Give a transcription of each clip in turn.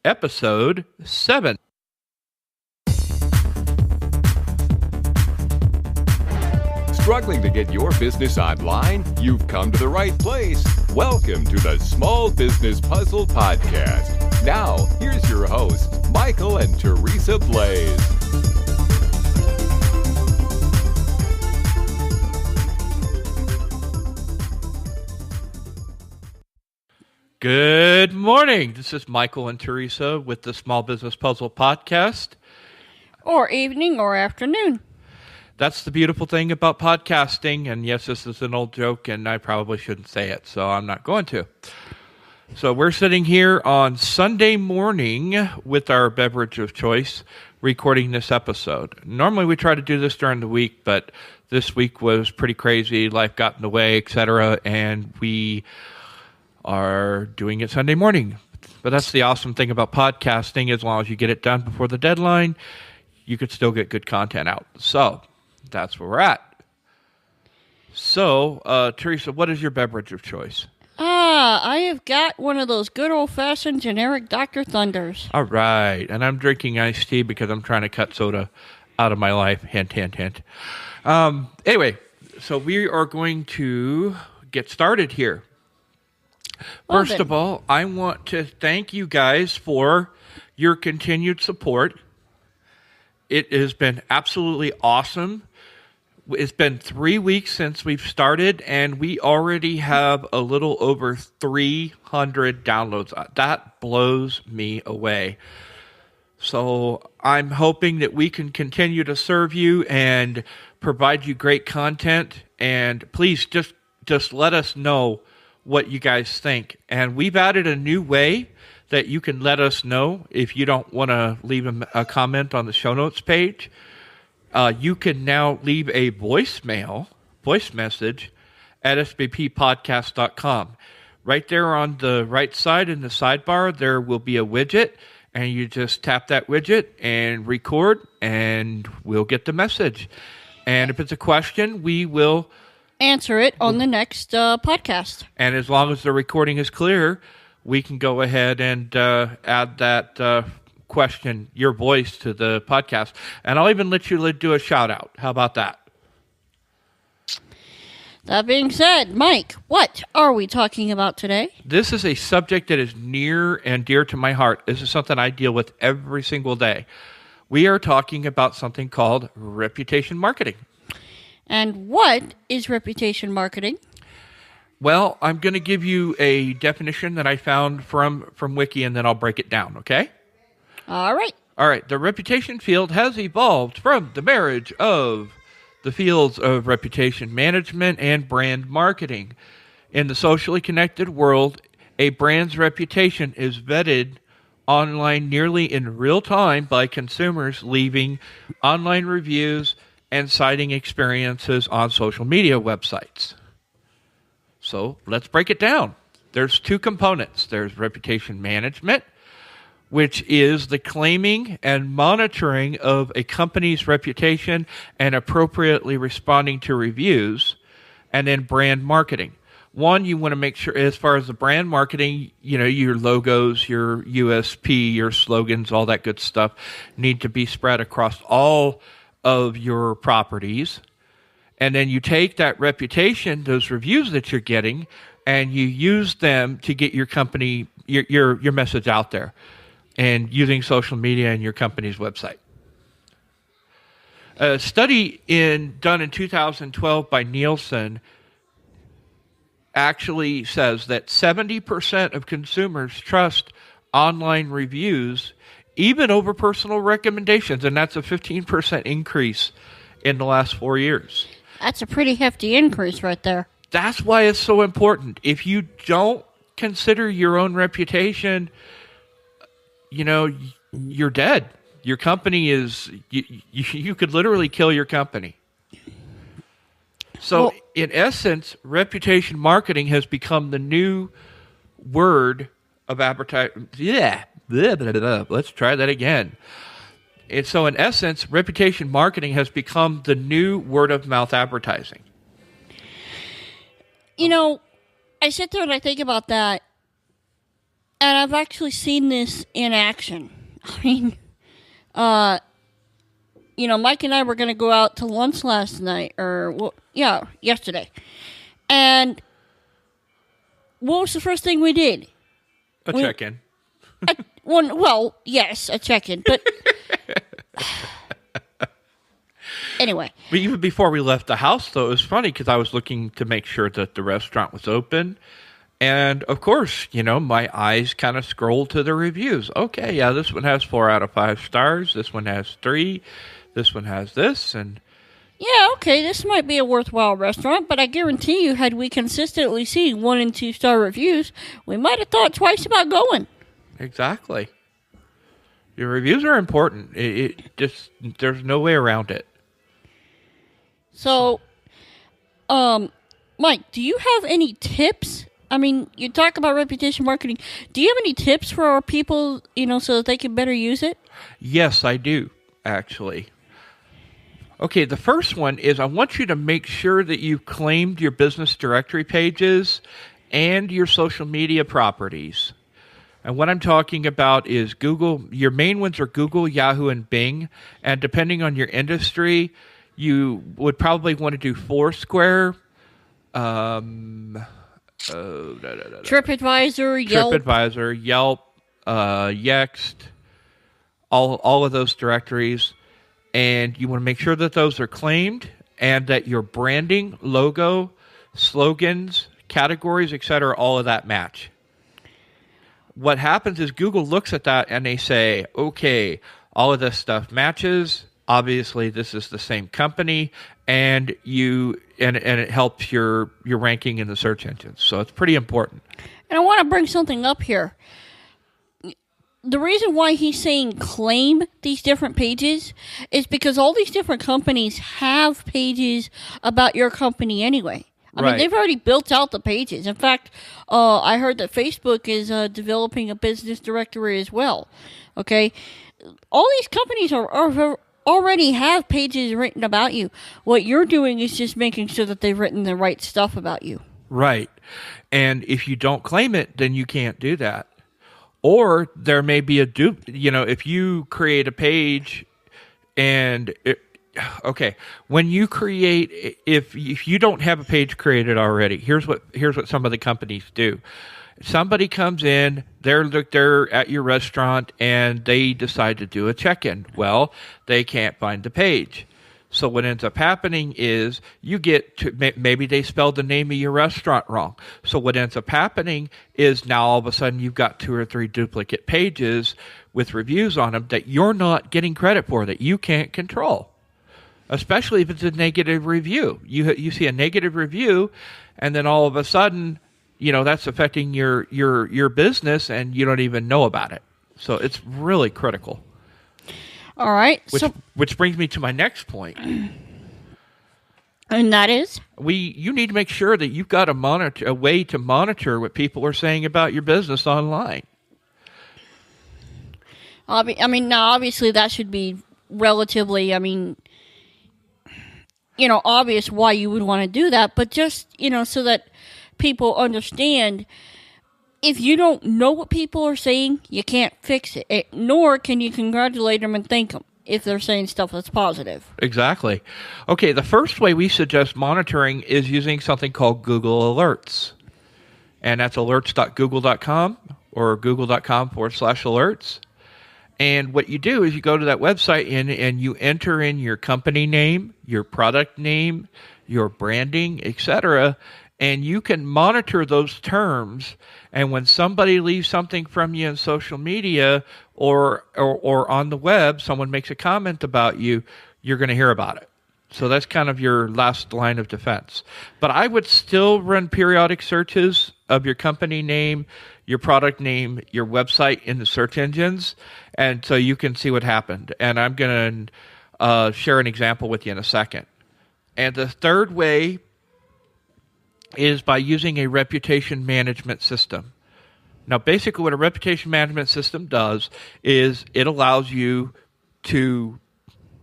episode 7. Struggling to get your business online? You've come to the right place. Welcome to the Small Business Puzzle Podcast. Now, here's your hosts, Michael and Teresa Blaze. Good morning. This is Michael and Teresa with the Small Business Puzzle Podcast. Or evening or afternoon. That's the beautiful thing about podcasting. And yes, this is an old joke, and I probably shouldn't say it, so I'm not going to. So we're sitting here on Sunday morning with our beverage of choice, recording this episode. Normally we try to do this during the week, but this week was pretty crazy. Life got in the way, etc., and we are doing it Sunday morning. But that's the awesome thing about podcasting. As long as you get it done before the deadline, you could still get good content out. So that's where we're at. So, Teresa, what is your beverage of choice? I have got one of those good old-fashioned generic Dr. Thunders. All right. And I'm drinking iced tea because I'm trying to cut soda out of my life. Hint, hint, hint. Anyway, so we are going to get started here. First of all, I want to thank you guys for your continued support. It has been absolutely awesome. It's been 3 weeks since we've started, and we already have a little over 300 downloads. That blows me away. So I'm hoping that we can continue to serve you and provide you great content. And please just let us know what you guys think. And we've added a new way that you can let us know if you don't want to leave a comment on the show notes page. You can now leave a voice message at sbppodcast.com. Right there on the right side in the sidebar, there will be a widget, and you just tap that widget and record, and we'll get the message. And if it's a question, we will answer it on the next podcast. And as long as the recording is clear, we can go ahead and add that question, your voice, to the podcast. And I'll even let you do a shout out. How about that? That being said, Mike, what are we talking about today? This is a subject that is near and dear to my heart. This is something I deal with every single day. We are talking about something called reputation marketing. And what is reputation marketing? Well, I'm going to give you a definition that I found from Wiki, and then I'll break it down, okay? All right. All right. The reputation field has evolved from the marriage of the fields of reputation management and brand marketing. In the socially connected world, a brand's reputation is vetted online nearly in real time by consumers leaving online reviews and citing experiences on social media websites. So let's break it down. There's two components. There's reputation management, which is the claiming and monitoring of a company's reputation and appropriately responding to reviews, and then brand marketing. One, you want to make sure, as far as the brand marketing, your logos, your USP, your slogans, all that good stuff need to be spread across all of your properties. And then you take that reputation, those reviews that you're getting, and you use them to get your company, your message out there, and using social media and your company's website. A study done in 2012 by Nielsen actually says that 70% of consumers trust online reviews even over personal recommendations, and that's a 15% increase in the last 4 years. That's a pretty hefty increase right there. That's why it's so important. If you don't consider your own reputation, you're dead. Your company is, you could literally kill your company. So, in essence, reputation marketing has become the new word of advertising. Let's try that again. And so, in essence, reputation marketing has become the new word-of-mouth advertising. I sit there and I think about that, And I've actually seen this in action. I mean, Mike and I were going to go out to lunch last night, yesterday. And what was the first thing we did? A check-in. Yes, a check-in, but anyway. But even before we left the house, though, it was funny because I was looking to make sure that the restaurant was open. And, of course, my eyes kind of scrolled to the reviews. Okay, yeah, this one has 4 out of 5 stars. This one has 3. This one has this. And yeah, okay, this might be a worthwhile restaurant, but I guarantee you, had we consistently seen 1 and 2 star reviews, we might have thought twice about going. Exactly. Your reviews are important. There's no way around it. So, Mike, do you have any tips? I mean, you talk about reputation marketing. Do you have any tips for our people, so that they can better use it? Yes, I do, actually. Okay, the first one is I want you to make sure that you've claimed your business directory pages and your social media properties. And what I'm talking about is Google. Your main ones are Google, Yahoo, and Bing. And depending on your industry, you would probably want to do Foursquare, TripAdvisor, Yelp, Yext, all of those directories. And you want to make sure that those are claimed and that your branding, logo, slogans, categories, etc., all of that match. What happens is Google looks at that and they say, okay, all of this stuff matches. Obviously, this is the same company, and it helps your ranking in the search engines. So it's pretty important. And I want to bring something up here. The reason why he's saying claim these different pages is because all these different companies have pages about your company anyway. I mean, they've already built out the pages. In fact, I heard that Facebook is developing a business directory as well. Okay? All these companies are already have pages written about you. What you're doing is just making sure that they've written the right stuff about you. Right. And if you don't claim it, then you can't do that. Or there may be a dupe. If you create a page and when you create, if you don't have a page created already, here's what some of the companies do. Somebody comes in, they're at your restaurant, and they decide to do a check-in. Well, they can't find the page. So what ends up happening is you get to, maybe they spelled the name of your restaurant wrong. So what ends up happening is now all of a sudden you've got 2 or 3 duplicate pages with reviews on them that you're not getting credit for, that you can't control. Especially if it's a negative review. You see a negative review, and then all of a sudden, that's affecting your business, and you don't even know about it. So it's really critical. All right. Which brings me to my next point. And that is? You need to make sure that you've got a way to monitor what people are saying about your business online. Now obviously that should be relatively, obvious why you would want to do that, but just, so that people understand, if you don't know what people are saying, you can't fix it, nor can you congratulate them and thank them if they're saying stuff that's positive. Exactly. Okay, the first way we suggest monitoring is using something called Google Alerts. And that's alerts.google.com or google.com/alerts. And what you do is you go to that website and you enter in your company name, your product name, your branding, etc., and you can monitor those terms. And when somebody leaves something from you in social media or on the web, someone makes a comment about you, you're going to hear about it. So that's kind of your last line of defense. But I would still run periodic searches of your company name, your product name, your website in the search engines, and so you can see what happened. And I'm going to share an example with you in a second. And the third way is by using a reputation management system. Now, basically what a reputation management system does is it allows you to,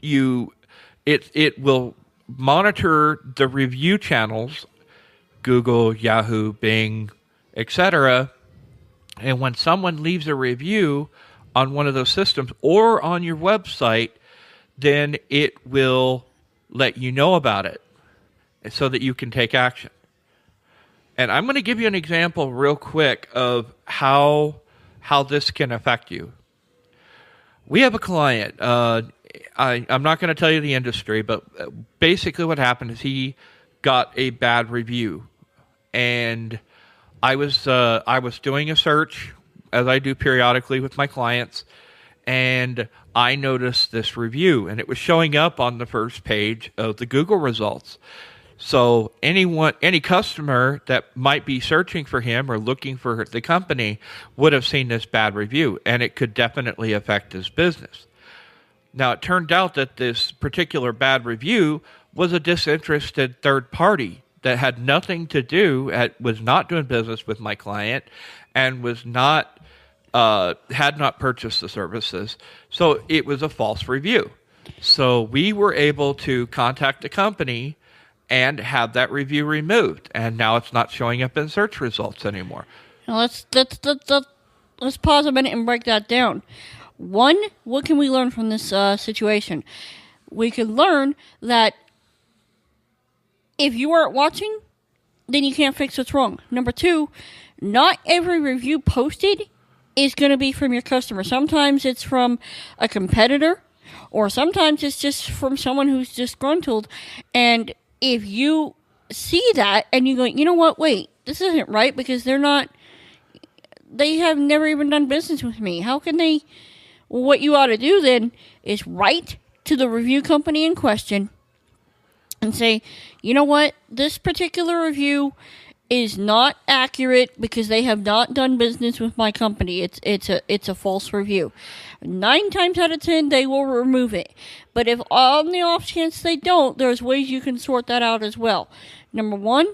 it will monitor the review channels, Google, Yahoo, Bing, etc., And when someone leaves a review on one of those systems or on your website, then it will let you know about it so that you can take action. And I'm going to give you an example real quick of how this can affect you. We have a client. I'm not going to tell you the industry, but basically what happened is he got a bad review. And I was doing a search, as I do periodically with my clients, and I noticed this review, and it was showing up on the first page of the Google results. So any customer that might be searching for him or looking for the company would have seen this bad review, and it could definitely affect his business. Now, it turned out that this particular bad review was a disinterested third party that had nothing to do, was not doing business with my client, and was not had not purchased the services. So it was a false review. So we were able to contact the company and have that review removed, and now it's not showing up in search results anymore. Now let's pause a minute and break that down. One, what can we learn from this situation? We can learn that if you aren't watching, then you can't fix what's wrong. Number two, not every review posted is going to be from your customer. Sometimes it's from a competitor, or sometimes it's just from someone who's disgruntled. And if you see that and you go, you know what, wait, this isn't right because they have never even done business with me. How can they? Well, what you ought to do then is write to the review company in question and say, you know what, this particular review is not accurate because they have not done business with my company. It's a false review. 9 times out of 10, they will remove it. But if on the off chance they don't, there's ways you can sort that out as well. Number one,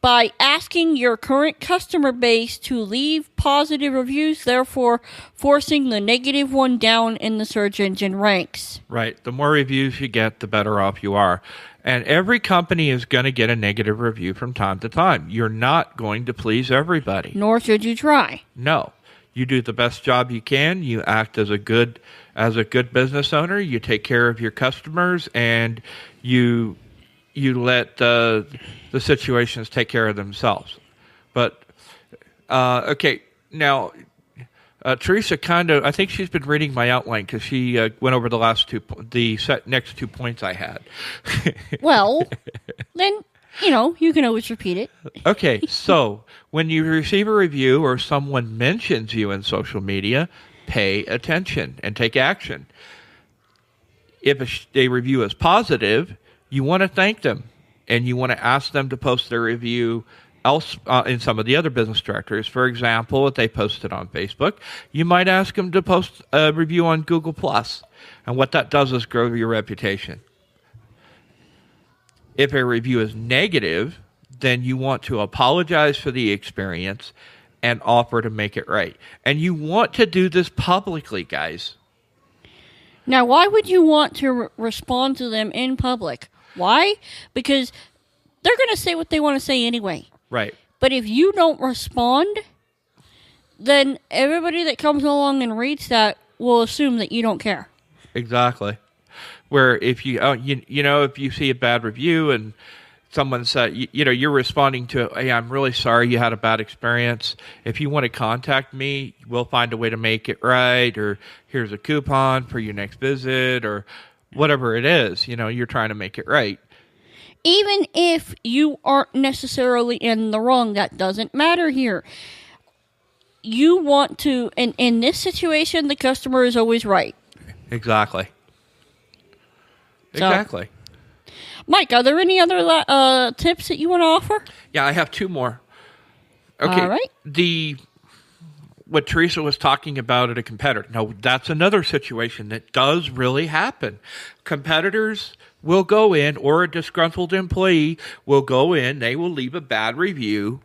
by asking your current customer base to leave positive reviews, therefore forcing the negative one down in the search engine ranks. Right. The more reviews you get, the better off you are. And every company is going to get a negative review from time to time. You're not going to please everybody. Nor should you try. No. You do the best job you can. You act as a good business owner. You take care of your customers, and you let the situations take care of themselves. But okay, now Teresa I think she's been reading my outline because she went over the next 2 points I had. Well, then you can always repeat it. Okay, so when you receive a review or someone mentions you in social media, pay attention and take action. If a review is positive, you want to thank them, and you want to ask them to post their review in some of the other business directories. For example, if they post it on Facebook, you might ask them to post a review on Google+. And what that does is grow your reputation. If a review is negative, then you want to apologize for the experience and offer to make it right. And you want to do this publicly, guys. Now, why would you want to respond to them in public? Why? Because they're going to say what they want to say anyway. Right. But if you don't respond, then everybody that comes along and reads that will assume that you don't care. Exactly. Where if if you see a bad review and someone said, you're responding to, hey, I'm really sorry you had a bad experience. If you want to contact me, we'll find a way to make it right, or here's a coupon for your next visit, or whatever it is, you're trying to make it right. Even if you aren't necessarily in the wrong, that doesn't matter here. You want to, and in this situation, the customer is always right. Exactly. So, exactly. Mike, are there any other tips that you want to offer? Yeah, I have 2 more. Okay. All right. What Teresa was talking about at a competitor. Now, that's another situation that does really happen. Competitors will go in, or a disgruntled employee will go in, they will leave a bad review,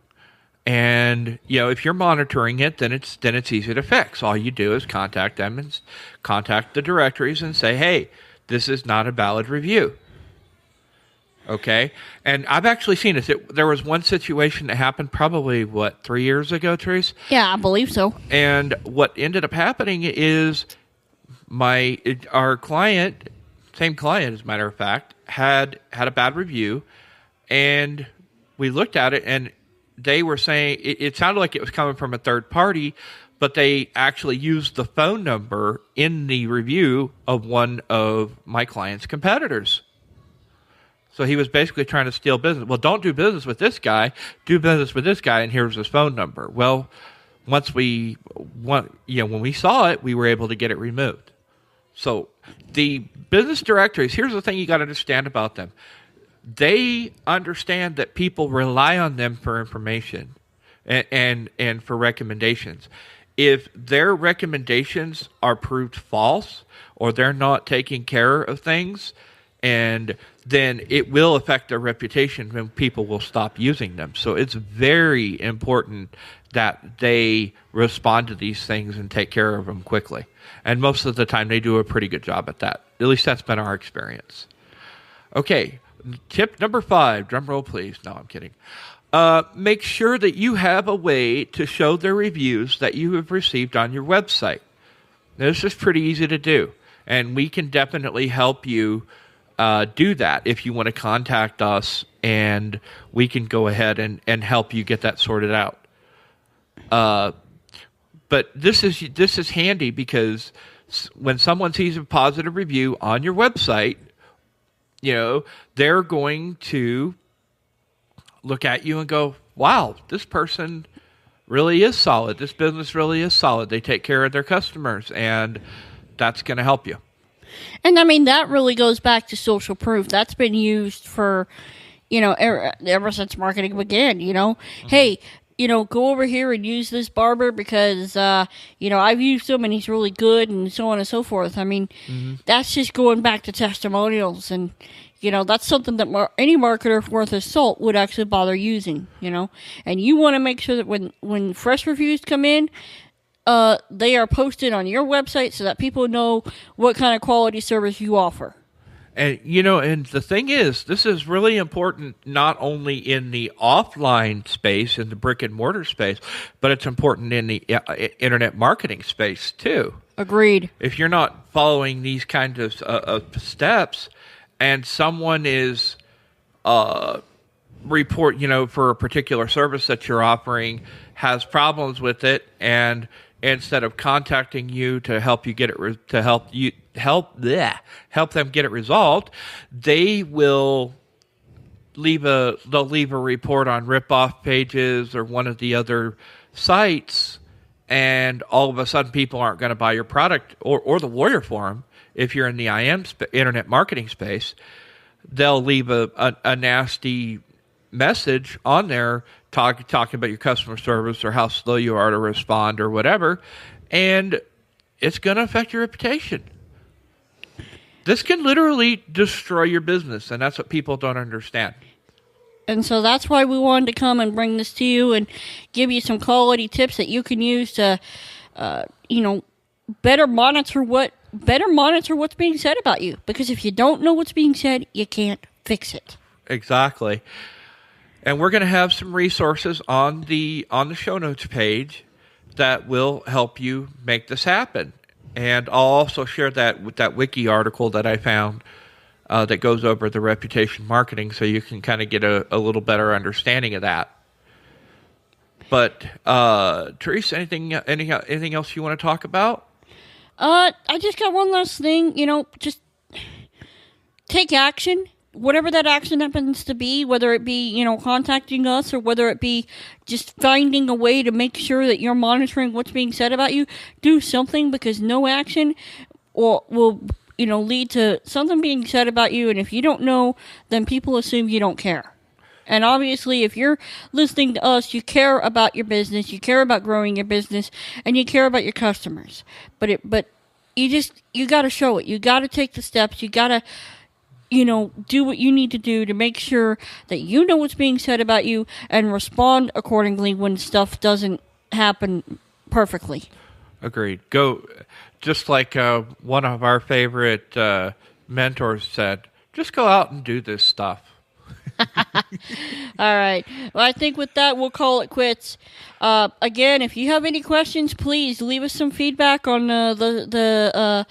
and if you're monitoring it, then it's easy to fix. All you do is contact them and contact the directories and say, hey, this is not a valid review. Okay. And I've actually seen this. There was one situation that happened probably, 3 years ago, Therese? Yeah, I believe so. And what ended up happening is our client, same client as a matter of fact, had a bad review, and we looked at it, and they were saying it sounded like it was coming from a third party, but they actually used the phone number in the review of one of my client's competitors. So he was basically trying to steal business. Well, don't do business with this guy. Do business with this guy, and here's his phone number. Well, when we saw it, we were able to get it removed. So the business directories, here's the thing you got to understand about them. They understand that people rely on them for information and for recommendations. If their recommendations are proved false or they're not taking care of things, and then it will affect their reputation when people will stop using them. So it's very important that they respond to these things and take care of them quickly. And most of the time they do a pretty good job at that. At least that's been our experience. Okay, tip number 5. Drum roll, please. No, I'm kidding. Make sure that you have a way to show the reviews that you have received on your website. Now, this is pretty easy to do, and we can definitely help you do that if you want to contact us, and we can go ahead and help you get that sorted out. But this is handy because when someone sees a positive review on your website, they're going to look at you and go, wow, this person really is solid. This business really is solid. They take care of their customers, and that's going to help you. And I mean, that really goes back to social proof. That's been used for, ever since marketing began, Mm-hmm. Hey, go over here and use this barber because, I've used him and he's really good, and so on and so forth. I mean, That's just going back to testimonials, and, that's something that any marketer worth his salt would actually bother using, And you want to make sure that when fresh reviews come in, they are posted on your website so that people know what kind of quality service you offer. And, and the thing is, this is really important not only in the offline space, in the brick and mortar space, but it's important in the internet marketing space too. Agreed. If you're not following these kinds of steps, and someone is report, for a particular service that you're offering, has problems with it, and instead of contacting you to help you get it help them get it resolved, they'll leave a report on Ripoff Pages or one of the other sites, and all of a sudden people aren't going to buy your product or the Warrior Forum. If you're in the internet marketing space, they'll leave a nasty message on there talking about your customer service or how slow you are to respond or whatever, and it's going to affect your reputation. This can literally destroy your business, and that's what people don't understand. And so that's why we wanted to come and bring this to you and give you some quality tips that you can use to, better monitor what's being said about you. Because if you don't know what's being said, you can't fix it. Exactly. And we're going to have some resources on the show notes page that will help you make this happen. And I'll also share that with that wiki article that I found that goes over the reputation marketing, so you can kind of get a little better understanding of that. But Therese, anything else you want to talk about? I just got one last thing. Just take action. Whatever that action happens to be, whether it be, contacting us or whether it be just finding a way to make sure that you're monitoring what's being said about you, do something, because no action will lead to something being said about you. And if you don't know, then people assume you don't care. And obviously, if you're listening to us, you care about your business, you care about growing your business, and you care about your customers. But you got to show it. You got to take the steps. You got to do what you need to do to make sure that you know what's being said about you and respond accordingly when stuff doesn't happen perfectly. Agreed. Go, just like one of our favorite mentors said, just go out and do this stuff. All right. Well, I think with that, we'll call it quits. Again, if you have any questions, please leave us some feedback on the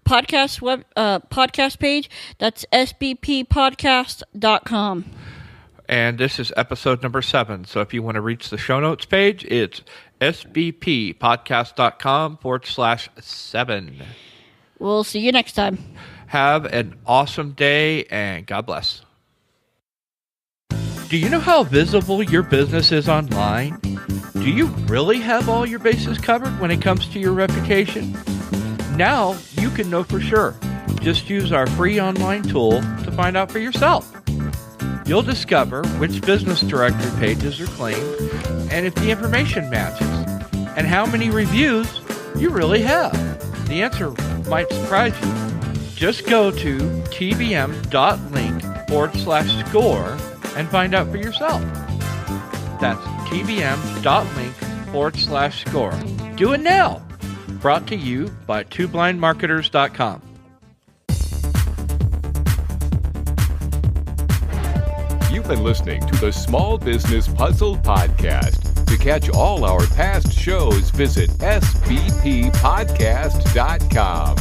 podcast page. That's sbppodcast.com. And this is episode number 7. So if you want to reach the show notes page, it's sbppodcast.com/7. We'll see you next time. Have an awesome day, and God bless. Do you know how visible your business is online? Do you really have all your bases covered when it comes to your reputation? Now you can know for sure. Just use our free online tool to find out for yourself. You'll discover which business directory pages are claimed and if the information matches, and how many reviews you really have. The answer might surprise you. Just go to tbm.link/score and find out for yourself. That's tbm.link/score. Do it now. Brought to you by twoblindmarketers.com. You've been listening to the Small Business Puzzle Podcast. To catch all our past shows, visit sbppodcast.com.